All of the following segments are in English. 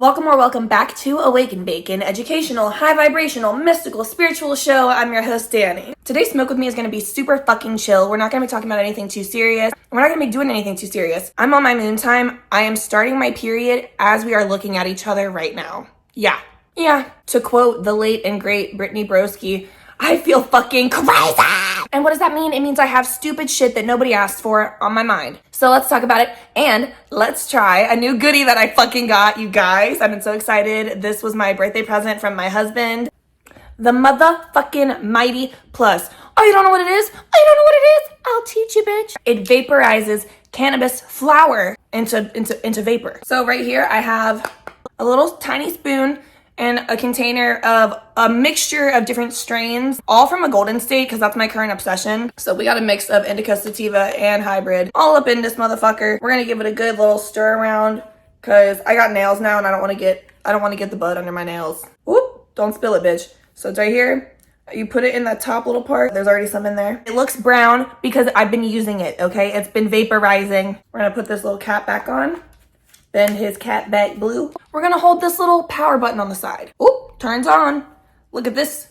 Welcome or welcome back to Awaken Bacon, educational, high vibrational, mystical, spiritual show. I'm your host, Danny. Today's Smoke With Me is going to be super fucking chill. We're not going to be talking about anything too serious. We're not going to be doing anything too serious. I'm on my moon time. I am starting my period as we are looking at each other right now. Yeah. To quote the late and great Brittany Broski, I feel fucking crazy. And what does that mean? It means I have stupid shit that nobody asked for on my mind. So let's talk about it and let's try a new goodie that I fucking got, you guys. I've been so excited. This was my birthday present from my husband. The motherfucking Mighty Plus. Oh, you don't know what it is? I'll teach you, bitch. It vaporizes cannabis flower into vapor. So right here I have a little tiny spoon and a container of a mixture of different strains, all from a Golden State, because that's my current obsession. So we got a mix of indica, sativa, and hybrid all up in this motherfucker. We're gonna give it a good little stir around, because I got nails now and I don't want to get the bud under my nails. Whoop, don't spill it, bitch. So it's right here. You put it in that top little part. There's already some in there. It looks brown because I've been using it, okay? It's been vaporizing. We're gonna put this little cap back on. Then his cat back blue. We're gonna hold this little power button on the side. Oop, turns on. Look at this.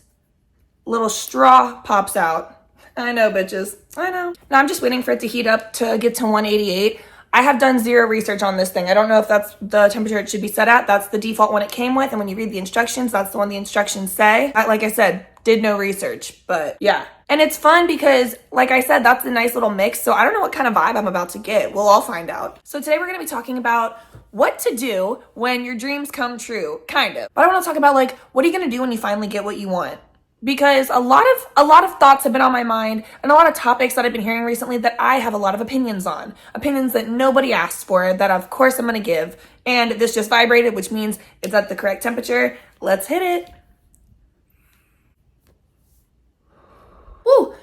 Little straw pops out. I know, bitches. I know. Now I'm just waiting for it to heat up to get to 188. I have done zero research on this thing. I don't know if that's the temperature it should be set at. That's the default one it came with. And when you read the instructions, that's the one the instructions say. Like I said, did no research, but yeah. And it's fun because, like I said, that's a nice little mix. So I don't know what kind of vibe I'm about to get. We'll all find out. So today we're going to be talking about what to do when your dreams come true, kind of. But I want to talk about, like, what are you going to do when you finally get what you want? Because a lot of thoughts have been on my mind and a lot of topics that I've been hearing recently that I have a lot of opinions on. Opinions that nobody asked for, that of course I'm going to give. And this just vibrated, which means it's at the correct temperature. Let's hit it. Woo!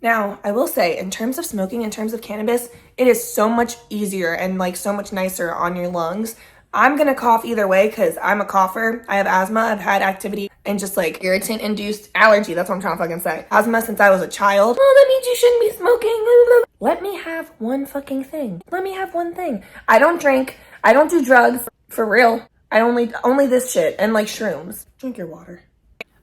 Now, I will say, in terms of smoking, in terms of cannabis, it is so much easier and like so much nicer on your lungs. I'm gonna cough either way because I'm a cougher. I have asthma. I've had activity and just like irritant-induced allergy. That's what I'm trying to fucking say. Asthma since I was a child. Oh, that means you shouldn't be smoking. Let me have one fucking thing. Let me have one thing. I don't drink. I don't do drugs. For real. I only this shit and like shrooms. Drink your water.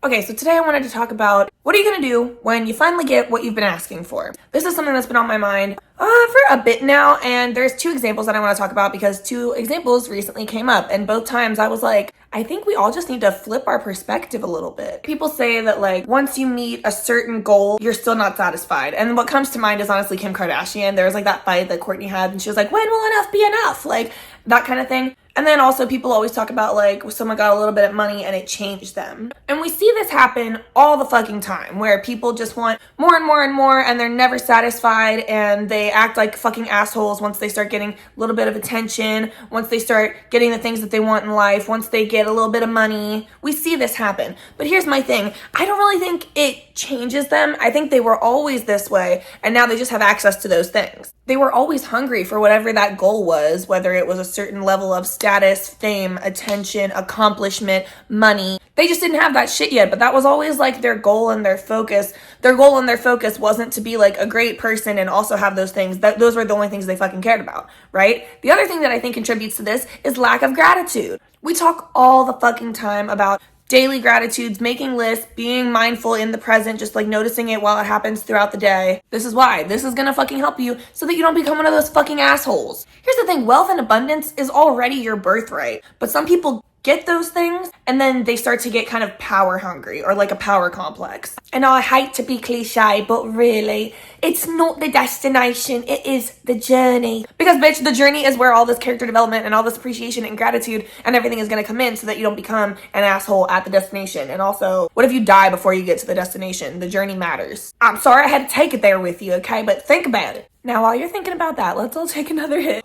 Okay, so today I wanted to talk about what are you gonna do when you finally get what you've been asking for? This is something that's been on my mind for a bit now, and there's two examples that I want to talk about because two examples recently came up, and both times I was like, I think we all just need to flip our perspective a little bit. People say that like once you meet a certain goal, you're still not satisfied. And what comes to mind is honestly Kim Kardashian. There was like that fight that Kourtney had, and she was like, when will enough be enough? Like that kind of thing. And then also people always talk about like someone got a little bit of money and it changed them. And we see this happen all the fucking time where people just want more and more and more and they're never satisfied and they act like fucking assholes once they start getting a little bit of attention, once they start getting the things that they want in life, once they get a little bit of money. We see this happen. But here's my thing. I don't really think it changes them. I think they were always this way and now they just have access to those things. They were always hungry for whatever that goal was, whether it was a certain level of status, fame, attention, accomplishment, money. They just didn't have that shit yet, but that was always like their goal and their focus. Their goal and their focus wasn't to be like a great person and also have those things. Those were the only things they fucking cared about, right? The other thing that I think contributes to this is lack of gratitude. We talk all the fucking time about daily gratitudes, making lists, being mindful in the present, just like noticing it while it happens throughout the day. This is why. This is gonna fucking help you so that you don't become one of those fucking assholes. Here's the thing, wealth and abundance is already your birthright, but some people get those things and then they start to get kind of power hungry or like a power complex. And I hate to be cliche, but really, it's not the destination, it is the journey. Because bitch, the journey is where all this character development and all this appreciation and gratitude and everything is gonna come in so that you don't become an asshole at the destination. And also, what if you die before you get to the destination? The journey matters. I'm sorry I had to take it there with you, okay? But think about it. Now, while you're thinking about that, let's all take another hit.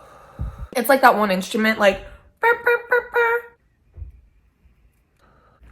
It's like that one instrument, like, burr, burr, burr, burr.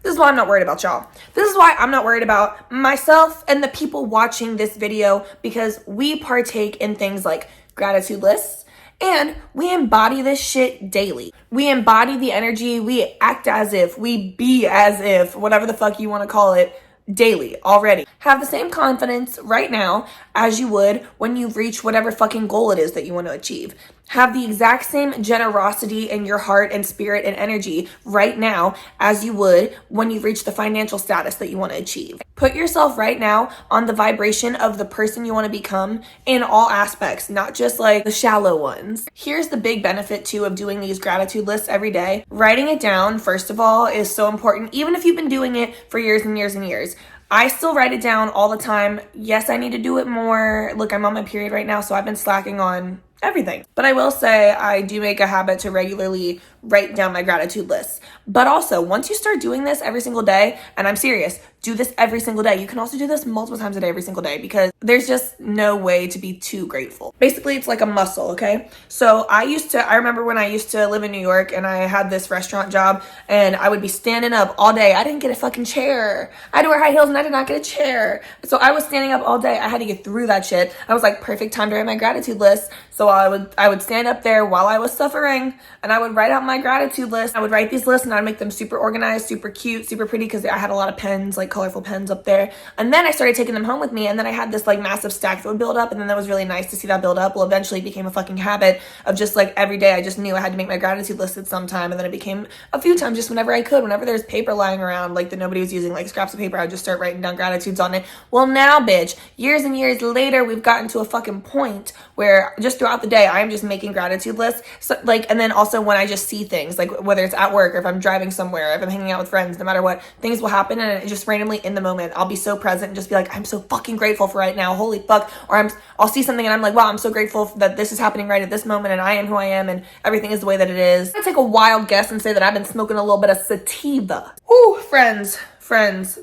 This is why I'm not worried about y'all. This is why I'm not worried about myself and the people watching this video because we partake in things like gratitude lists and we embody this shit daily. We embody the energy, we act as if, we be as if, whatever the fuck you want to call it, daily already. Have the same confidence right now as you would when you reach whatever fucking goal it is that you want to achieve. have the exact same generosity in your heart and spirit and energy right now as you would when you've reached the financial status that you want to achieve. Put yourself right now on the vibration of the person you want to become in all aspects, not just like the shallow ones. Here's the big benefit too of doing these gratitude lists every day. Writing it down, first of all, is so important, even if you've been doing it for years and years and years. I still write it down all the time. Yes, I need to do it more. Look, I'm on my period right now, so I've been slacking on everything. But I will say I do make a habit to regularly write down my gratitude lists. But also, once you start doing this every single day, and I'm serious, do this every single day. You can also do this multiple times a day every single day because there's just no way to be too grateful. Basically, it's like a muscle, okay? So I remember when I used to live in New York and I had this restaurant job and I would be standing up all day. I didn't get a fucking chair. I had to wear high heels and I did not get a chair. So I was standing up all day. I had to get through that shit. I was like, perfect time to write my gratitude list. So I would stand up there while I was suffering and I would write out my gratitude list. I would write these lists and I'd make them super organized, super cute, super pretty because I had a lot of pens, like colorful pens up there. And then I started taking them home with me and then I had this like massive stack that would build up and then that was really nice to see that build up. Well, eventually it became a fucking habit of just like every day I just knew I had to make my gratitude list at some time, and then it became a few times just whenever I could, whenever there's paper lying around like that nobody was using, like scraps of paper, I'd just start writing down gratitudes on it. Well, now bitch, years and years later, we've gotten to a fucking point where just throughout the day I am just making gratitude lists. So like, and then also when I just see things, like whether it's at work or if I'm driving somewhere, if I'm hanging out with friends, no matter what, things will happen and it just randomly in the moment I'll be so present and just be like, I'm so fucking grateful for right now, holy fuck. Or I'll see something and I'm like, wow, I'm so grateful that this is happening right at this moment and I am who I am and everything is the way that it is. I'm gonna take a wild guess and say that I've been smoking a little bit of sativa. Ooh, friends,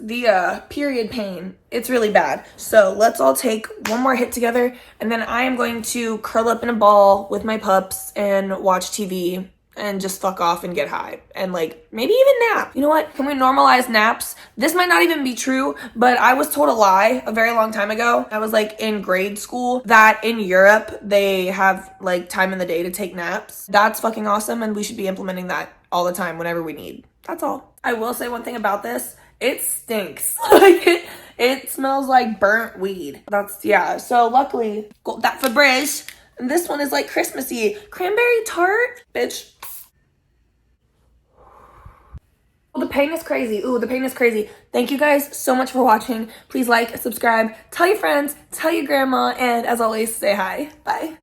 the period pain, it's really bad. So let's all take one more hit together and then I am going to curl up in a ball with my pups and watch TV and just fuck off and get high and like maybe even nap. You know what? Can we normalize naps? This might not even be true, but I was told a lie a very long time ago. I was like in grade school that in Europe they have like time in the day to take naps. That's fucking awesome and we should be implementing that all the time whenever we need. That's all. I will say one thing about this. It stinks. Like it smells like burnt weed. Yeah. So luckily got that Febreze. And this one is like Christmassy. Cranberry tart? Bitch. The pain is crazy. Ooh, the pain is crazy. Thank you guys so much for watching. Please like, subscribe, tell your friends, tell your grandma, and as always, say hi. Bye.